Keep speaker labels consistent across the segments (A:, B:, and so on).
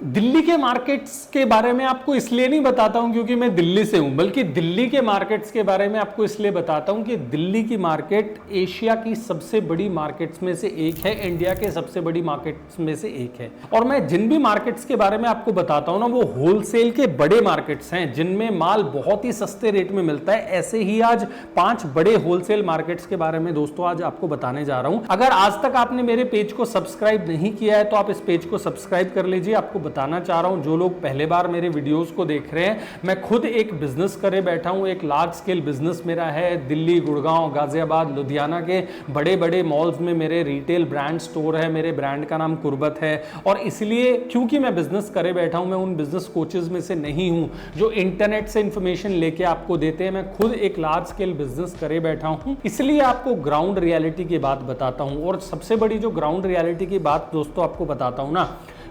A: दिल्ली के मार्केट्स के बारे में आपको इसलिए नहीं बताता हूं क्योंकि मैं दिल्ली से हूं, बल्कि दिल्ली के मार्केट्स के बारे में आपको इसलिए बताता हूं कि दिल्ली की मार्केट एशिया की सबसे बड़ी मार्केट्स में से एक है, इंडिया के सबसे बड़ी मार्केट्स में से एक है। और मैं जिन भी मार्केट्स के बारे में आपको बताता हूं ना, वो होलसेल के बड़े मार्केट्स हैं जिनमें माल बहुत ही सस्ते रेट में मिलता है। ऐसे ही आज 5 बड़े होलसेल मार्केट्स के बारे में दोस्तों आज आपको बताने जा रहा हूं। अगर आज तक आपने मेरे पेज को सब्सक्राइब नहीं किया है तो आप इस पेज को सब्सक्राइब कर लीजिए। आपको बताना चाह रहा हूं, जो लोग पहले बार मेरे वीडियोस को देख रहे हैं, मैं खुद एक बिजनेस करे बैठा हूं। एक लार्ज स्केल बिजनेस मेरा है। दिल्ली, गुड़गांव, गाजियाबाद, लुधियाना के बड़े बड़े मॉल्स में मेरे रिटेल ब्रांड स्टोर है। मेरे ब्रांड का नाम कुर्बत है। और इसलिए क्योंकि मैं बिजनेस करे बैठा हूं, मैं उन बिजनेस कोचेस में से नहीं हूं जो इंटरनेट से इंफॉर्मेशन लेके आपको देते हैं। मैं खुद एक लार्ज स्केल बिजनेस करे बैठा हूं, इसलिए आपको ग्राउंड रियलिटी की बात बताता हूं। और सबसे बड़ी जो ग्राउंड रियलिटी की बात दोस्तों आपको बताता हूं ना,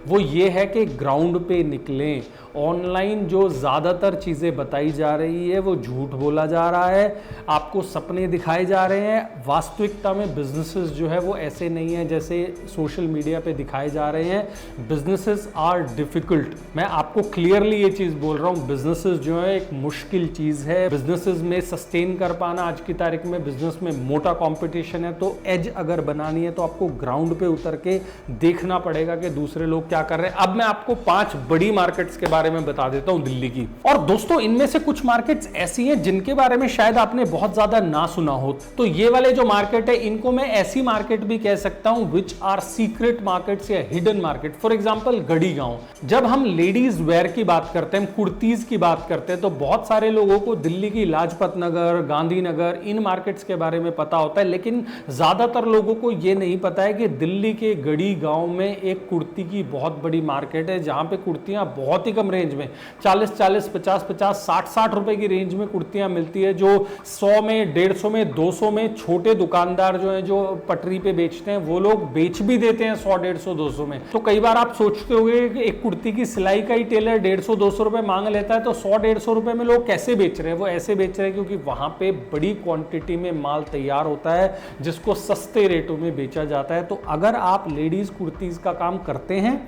A: वो ये है कि ग्राउंड पे निकलें। ऑनलाइन जो ज़्यादातर चीज़ें बताई जा रही है वो झूठ बोला जा रहा है, आपको सपने दिखाए जा रहे हैं। वास्तविकता में बिजनेसेस जो है वो ऐसे नहीं है जैसे सोशल मीडिया पे दिखाए जा रहे हैं। Businesses are difficult. मैं आपको क्लियरली ये चीज़ बोल रहा हूँ, बिजनेसेस जो है एक मुश्किल चीज़ है। बिजनेसेस में सस्टेन कर पाना आज की तारीख में, बिजनेस में मोटा कॉम्पिटिशन है। तो एज अगर बनानी है तो आपको ग्राउंड पे उतर के देखना पड़ेगा कि दूसरे लोग क्या कर रहे हैं। अब मैं आपको 5 बड़ी मार्केट्स के बारे में बता देता हूं दिल्ली की। और दोस्तों इनमें से कुछ मार्केट्स ऐसी हैं जिनके बारे में शायद आपने बहुत ज्यादा ना सुना हो। तो ये वाले जो मार्केट है इनको मैं ऐसी मार्केट भी कह सकता हूं विच आर सीक्रेट मार्केट्स या हिडन मार्केट। फॉर एग्जांपल गढ़ी गांव। जब हम लेडीज वेयर की बात करते हैं, कुर्तीज की बात करते हैं, तो बहुत सारे लोगों को दिल्ली की लाजपत नगर, गांधीनगर, इन मार्केट्स के बारे में पता होता है। लेकिन ज्यादातर लोगों को यह नहीं पता है कि दिल्ली के गढ़ी गांव में एक कुर्ती की बहुत बड़ी मार्केट है, जहां पे कुर्तियां बहुत ही कम रेंज में 40-40, 50-50, 60-60 रुपए की रेंज में कुर्तियां मिलती है, जो 100 में, 150 में, 200 में छोटे दुकानदार जो हैं, जो पटरी पे बेचते हैं, वो लोग बेच भी देते हैं 100, 150, 200 में। तो कई बार आप सोचते होंगे कि एक कुर्ती की सिलाई का ही टेलर 150, 200 रुपए मांग लेता है, तो 100, 150 रुपए में लोग कैसे बेच रहे हैं? वो ऐसे बेच रहे हैं क्योंकि वहां पे बड़ी क्वांटिटी में माल तैयार होता है जिसको सस्ते रेटों में बेचा जाता है। तो अगर आप लेडीज कुर्तीज का काम करते हैं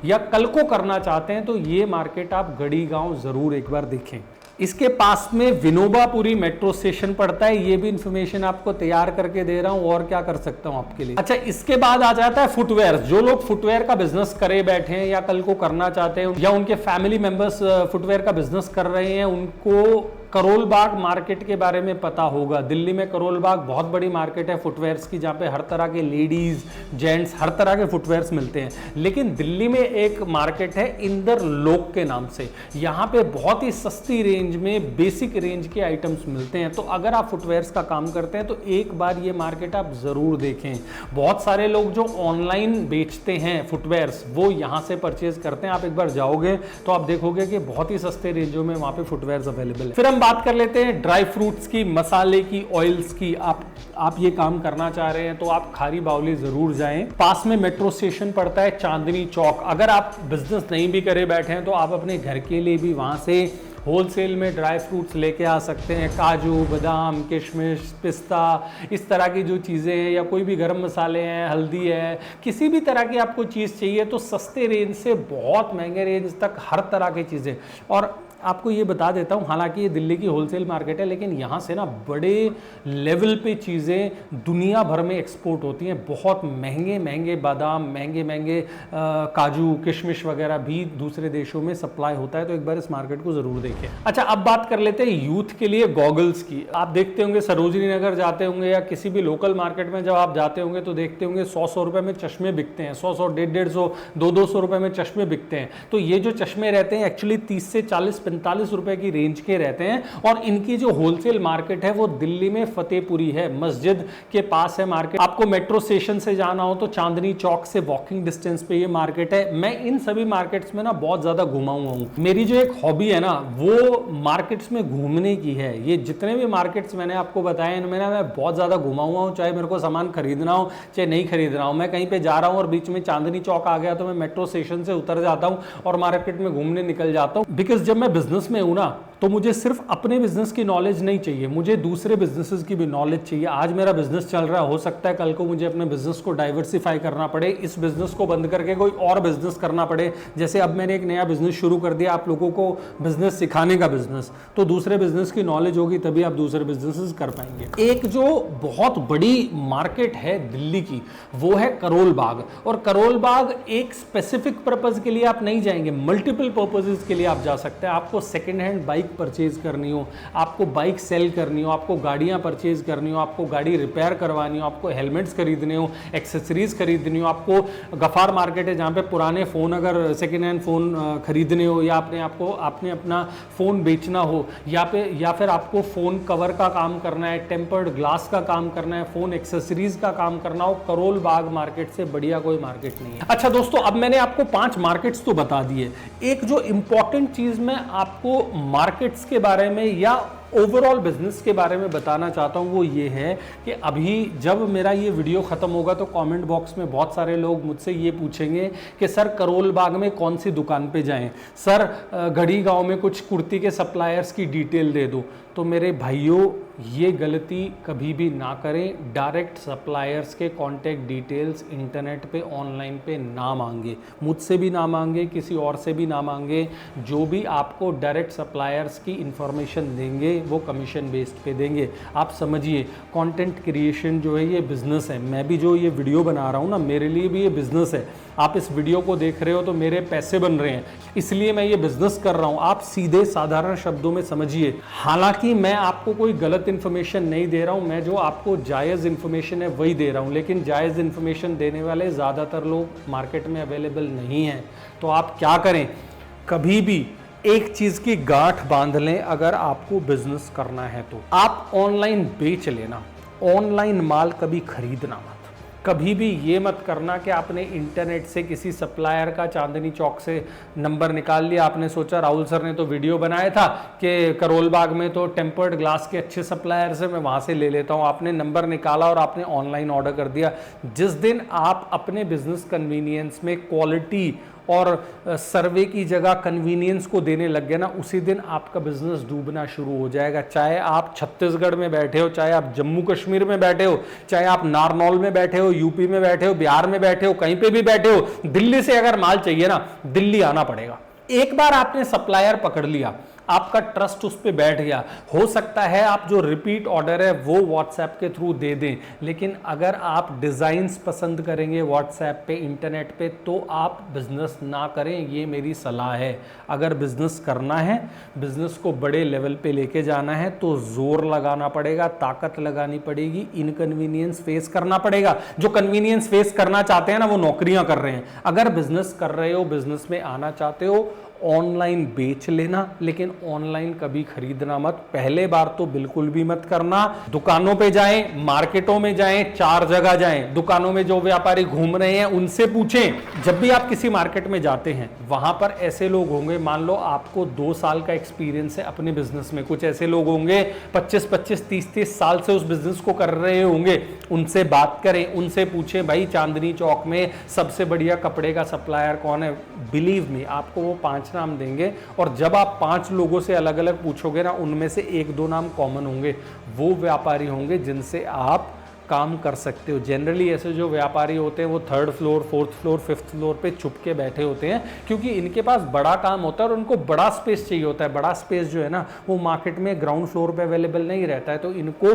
A: या कल को करना चाहते हैं तो ये मार्केट आप गढ़ी गांव जरूर एक बार देखें। इसके पास में विनोबापुरी मेट्रो स्टेशन पड़ता है। ये भी इंफॉर्मेशन आपको तैयार करके दे रहा हूं, और क्या कर सकता हूं आपके लिए। अच्छा, इसके बाद आ जाता है फुटवेयर। जो लोग फुटवेयर का बिजनेस करे बैठे हैं या कल को करना चाहते हैं, या उनके फैमिली मेंबर्स फुटवेयर का बिजनेस कर रहे हैं, उनको करोल बाग मार्केट के बारे में पता होगा। दिल्ली में करोल बाग बहुत बड़ी मार्केट है फुटवेयर्स की, जहां पे हर तरह के लेडीज, जेंट्स, हर तरह के फुटवेयर्स मिलते हैं। लेकिन दिल्ली में एक मार्केट है इंदर लोक के नाम से। यहां पे बहुत ही सस्ती रेंज में बेसिक रेंज के आइटम्स मिलते हैं। तो अगर आप फुटवेयर्स का काम करते हैं तो एक बार ये मार्केट आप जरूर देखें। बहुत सारे लोग जो ऑनलाइन बेचते हैं फुटवेयर्स, वो यहां से परचेज करते हैं। आप एक बार जाओगे तो आप देखोगे कि बहुत ही सस्ते रेंजों में वहां पे फुटवेयर्स अवेलेबल है। फिर हम बात कर लेते हैं ड्राई फ्रूट्स की, मसाले की, ऑयल्स की। आप ये काम करना चाह रहे हैं तो आप खारी बावली जरूर जाएं। पास में मेट्रो स्टेशन पड़ता है चांदनी चौक। अगर आप बिजनेस नहीं भी करे बैठे हैं तो आप अपने घर के लिए भी वहां से होलसेल में ड्राई फ्रूट्स लेके आ सकते हैं। काजू, बादाम, किशमिश, पिस्ता, इस तरह की जो चीज़ें हैं, या कोई भी गर्म मसाले हैं, हल्दी है, किसी भी तरह की आपको चीज़ चाहिए तो सस्ते रेंज से बहुत महंगे रेंज तक हर तरह की चीज़ें। और आपको ये बता देता हूँ, हालांकि ये दिल्ली की होलसेल मार्केट है, लेकिन यहाँ से ना बड़े लेवल पे चीज़ें दुनिया भर में एक्सपोर्ट होती हैं। बहुत महंगे महंगे बादाम, महंगे महंगे काजू, किशमिश वगैरह भी दूसरे देशों में सप्लाई होता है। तो एक बार इस मार्केट को ज़रूर देखें। अच्छा, अब बात कर लेते हैं यूथ के लिए गॉगल्स की। आप देखते होंगे सरोजनी नगर जाते होंगे या किसी भी लोकल मार्केट में जब आप जाते होंगे तो देखते होंगे 100-100 रुपये में चश्मे बिकते हैं। 100-100, 150-150, 200-200 रुपये में चश्मे बिकते हैं। तो ये जो चश्मे रहते हैं एक्चुअली 30 से 40-45 रुपए की रेंज के रहते हैं। और इनकी जो होलसेल मार्केट है वो दिल्ली में फतेहपुरी है, मस्जिद के पास है मार्केट। आपको मेट्रो स्टेशन से जाना हो तो चांदनी चौक से वॉकिंग डिस्टेंस पे ये मार्केट है। मैं इन सभी मार्केट्स में ना बहुत ज्यादा घुमा हुआ हूँ। मेरी जो एक हॉबी है ना वो मार्केट्स में घूमने की है। ये जितने भी मार्केट्स मैंने आपको बताए इनमें ना मैं बहुत ज्यादा घुमा हुआ हूँ। चाहे मेरे को सामान खरीदना हो चाहे नहीं खरीदना हो, मैं कहीं पे जा रहा हूँ और बीच में चांदनी चौक आ गया तो मैं मेट्रो स्टेशन से उतर जाता हूँ और मार्केट में घूमने निकल जाता हूँ। बिकॉज जब मैं बिजनेस में हूं ना तो मुझे सिर्फ अपने बिजनेस की नॉलेज नहीं चाहिए, मुझे दूसरे बिजनेसेस की भी नॉलेज चाहिए। आज मेरा बिजनेस चल रहा है, हो सकता है कल को मुझे अपने बिजनेस को डाइवर्सिफाई करना पड़े, इस बिजनेस को बंद करके कोई और बिजनेस करना पड़े। जैसे अब मैंने एक नया बिजनेस शुरू कर दिया, आप लोगों को बिजनेस सिखाने का बिजनेस, तो दूसरे बिजनेस की नॉलेज होगी तभी आप दूसरे बिजनेसेस कर पाएंगे। एक जो बहुत बड़ी मार्केट है दिल्ली की, वो है करोल बाग। और करोल बाग एक स्पेसिफिक पर्पज के लिए आप नहीं जाएंगे, मल्टीपल पर्पजेस के लिए आप जा सकते हैं। आपको सेकेंड हैंड बाइक परचेज करनी हो, आपको बाइक सेल करनी हो, आपको गाड़ियां परचेज करनी हो, आपको गाड़ी रिपेयर करवानी हो, आपको हेलमेट्स खरीदने हो, एक्सेसरीज खरीदनी हो, आपको गफार मार्केट है जहां पे पुराने फोन, अगर सेकेंड हैंड फोन खरीदने हो, या आपने अपना फोन बेचना हो, या फिर आपको फोन कवर का काम करना है, टेम्पर्ड ग्लास का काम करना है, फोन एक्सेसरीज का काम करना हो, करोल बाग मार्केट से बढ़िया कोई मार्केट नहीं है। अच्छा दोस्तों, अब मैंने आपको 5 मार्केट्स तो बता दिए। एक जो इंपॉर्टेंट चीज मैं आपको मार्केट्स के बारे में या ओवरऑल बिजनेस के बारे में बताना चाहता हूं, वो ये है कि अभी जब मेरा ये वीडियो खत्म होगा तो कमेंट बॉक्स में बहुत सारे लोग मुझसे ये पूछेंगे कि सर करोल बाग में कौन सी दुकान पे जाएं, सर गढ़ी गांव में कुछ कुर्ती के सप्लायर्स की डिटेल दे दो। तो मेरे भाइयों, ये गलती कभी भी ना करें। डायरेक्ट सप्लायर्स के कॉन्टैक्ट डिटेल्स इंटरनेट पे, ऑनलाइन पे ना मांगे, मुझसे भी ना मांगे, किसी और से भी ना मांगे। जो भी आपको डायरेक्ट सप्लायर्स की इंफॉर्मेशन देंगे वो कमीशन बेस्ड पे देंगे। आप समझिए, कंटेंट क्रिएशन जो है ये बिजनेस है। मैं भी जो ये वीडियो बना रहा हूँ ना, मेरे लिए भी ये बिजनेस है। आप इस वीडियो को देख रहे हो तो मेरे पैसे बन रहे हैं, इसलिए मैं ये बिजनेस कर रहा हूँ। आप सीधे साधारण शब्दों में समझिए। हालांकि मैं आपको कोई गलत इन्फॉर्मेशन नहीं दे रहा हूँ, मैं जो आपको जायज़ इन्फॉर्मेशन है वही दे रहा हूँ, लेकिन जायज़ इन्फॉर्मेशन देने वाले ज़्यादातर लोग मार्केट में अवेलेबल नहीं हैं। तो आप क्या करें, कभी भी एक चीज़ की गांठ बांध लें। अगर आपको बिजनेस करना है तो आप ऑनलाइन बेच लेना, ऑनलाइन माल कभी खरीदना मत। कभी भी ये मत करना कि आपने इंटरनेट से किसी सप्लायर का चांदनी चौक से नंबर निकाल लिया, आपने सोचा राहुल सर ने तो वीडियो बनाया था कि करोल बाग में तो टेम्पर्ड ग्लास के अच्छे सप्लायर्स हैं, मैं वहाँ से ले लेता हूँ। आपने नंबर निकाला और आपने ऑनलाइन ऑर्डर कर दिया। जिस दिन आप अपने बिजनेस कन्वीनियंस में क्वालिटी और सर्वे की जगह कन्वीनियंस को देने लग गए ना, उसी दिन आपका बिजनेस डूबना शुरू हो जाएगा। चाहे आप छत्तीसगढ़ में बैठे हो, चाहे आप जम्मू कश्मीर में बैठे हो, चाहे आप नारनौल में बैठे हो, यूपी में बैठे हो, बिहार में बैठे हो, कहीं पे भी बैठे हो, दिल्ली से अगर माल चाहिए ना, दिल्ली आना पड़ेगा। एक बार आपने सप्लायर पकड़ लिया, आपका ट्रस्ट उस पर बैठ गया, हो सकता है आप जो रिपीट ऑर्डर है वो व्हाट्सएप के थ्रू दे दें, लेकिन अगर आप डिज़ाइंस पसंद करेंगे व्हाट्सएप पे, इंटरनेट पे, तो आप बिजनेस ना करें। ये मेरी सलाह है। अगर बिजनेस करना है, बिजनेस को बड़े लेवल पे लेके जाना है, तो जोर लगाना पड़ेगा, ताकत लगानी पड़ेगी, इनकन्वीनियंस फेस करना पड़ेगा। जो कन्वीनियंस फेस करना चाहते हैं ना, वो नौकरियां कर रहे हैं। अगर बिजनेस कर रहे हो, बिजनेस में आना चाहते हो, ऑनलाइन बेच लेना, लेकिन ऑनलाइन कभी खरीदना मत। पहले बार तो बिल्कुल भी मत करना। दुकानों पे जाएं, मार्केटों में जाएं, 4 जगह जाएं, दुकानों में जो व्यापारी घूम रहे हैं उनसे पूछें। जब भी आप किसी मार्केट में जाते हैं, वहां पर ऐसे लोग होंगे, मान लो आपको 2 साल का एक्सपीरियंस है अपने बिजनेस में, कुछ ऐसे लोग होंगे 25-25, 30-30 साल से उस बिजनेस को कर रहे होंगे। उनसे बात करें, उनसे पूछें, भाई चांदनी चौक में सबसे बढ़िया कपड़े का सप्लायर कौन है। बिलीव मी, आपको वो 5 नाम देंगे, और जब आप 5 लोगों से अलग अलग पूछोगे ना, उनमें से 1-2 नाम कॉमन होंगे। वो व्यापारी होंगे जिनसे आप काम कर सकते हो। जनरली ऐसे जो व्यापारी होते हैं वो 3rd floor, 4th floor, 5th floor पे छुप के बैठे होते हैं, क्योंकि इनके पास बड़ा काम होता है और उनको बड़ा स्पेस चाहिए होता है। बड़ा स्पेस जो है ना, वो मार्केट में ग्राउंड फ्लोर पे अवेलेबल नहीं रहता है, तो इनको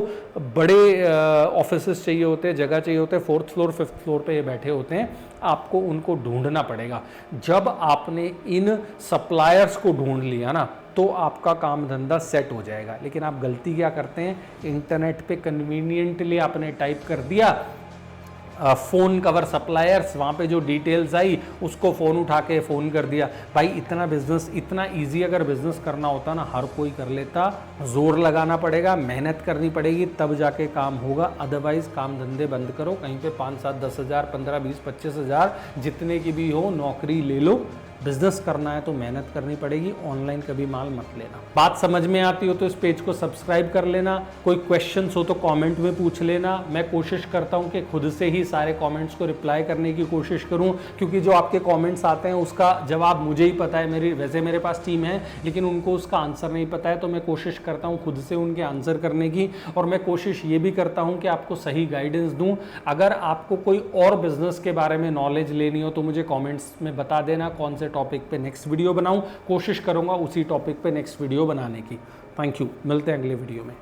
A: बड़े ऑफिसेस चाहिए होते हैं, जगह चाहिए होते हैं। 4th फ्लोर, 5th फ्लोर पे ये बैठे होते हैं। आपको उनको ढूंढना पड़ेगा। जब आपने इन सप्लायर्स को ढूंढ लिया ना, तो आपका काम धंधा सेट हो जाएगा। लेकिन आप गलती क्या करते हैं, इंटरनेट पे कन्वीनियंटली आपने टाइप कर दिया फ़ोन कवर सप्लायर्स, वहाँ पे जो डिटेल्स आई उसको फ़ोन उठा के फ़ोन कर दिया। भाई इतना बिजनेस, इतना इजी अगर बिजनेस करना होता ना, हर कोई कर लेता। जोर लगाना पड़ेगा, मेहनत करनी पड़ेगी, तब जाके काम होगा। अदरवाइज काम धंधे बंद करो, कहीं पे 5, 7, 10 हज़ार, 15, 20, 25 हज़ार जितने की भी हो नौकरी ले लो, बिजनेस करना है तो मेहनत करनी पड़ेगी, ऑनलाइन कभी माल मत लेना। बात समझ में आती हो तो इस पेज को सब्सक्राइब कर लेना, कोई क्वेश्चंस हो तो कमेंट में पूछ लेना। मैं कोशिश करता हूं कि खुद से ही सारे कमेंट्स को रिप्लाई करने की कोशिश करूं, क्योंकि जो आपके कमेंट्स आते हैं उसका जवाब मुझे ही पता है। वैसे मेरे पास टीम है लेकिन उनको उसका आंसर नहीं पता है, तो मैं कोशिश करता हूं खुद से उनके आंसर करने की, और मैं कोशिश ये भी करता हूं कि आपको सही गाइडेंस दूं। अगर आपको कोई और बिजनेस के बारे में नॉलेज लेनी हो तो मुझे कमेंट्स में बता देना कौन से टॉपिक पे नेक्स्ट वीडियो बनाऊं, कोशिश करूंगा उसी टॉपिक पे नेक्स्ट वीडियो बनाने की। थैंक यू, मिलते हैं अगले वीडियो में।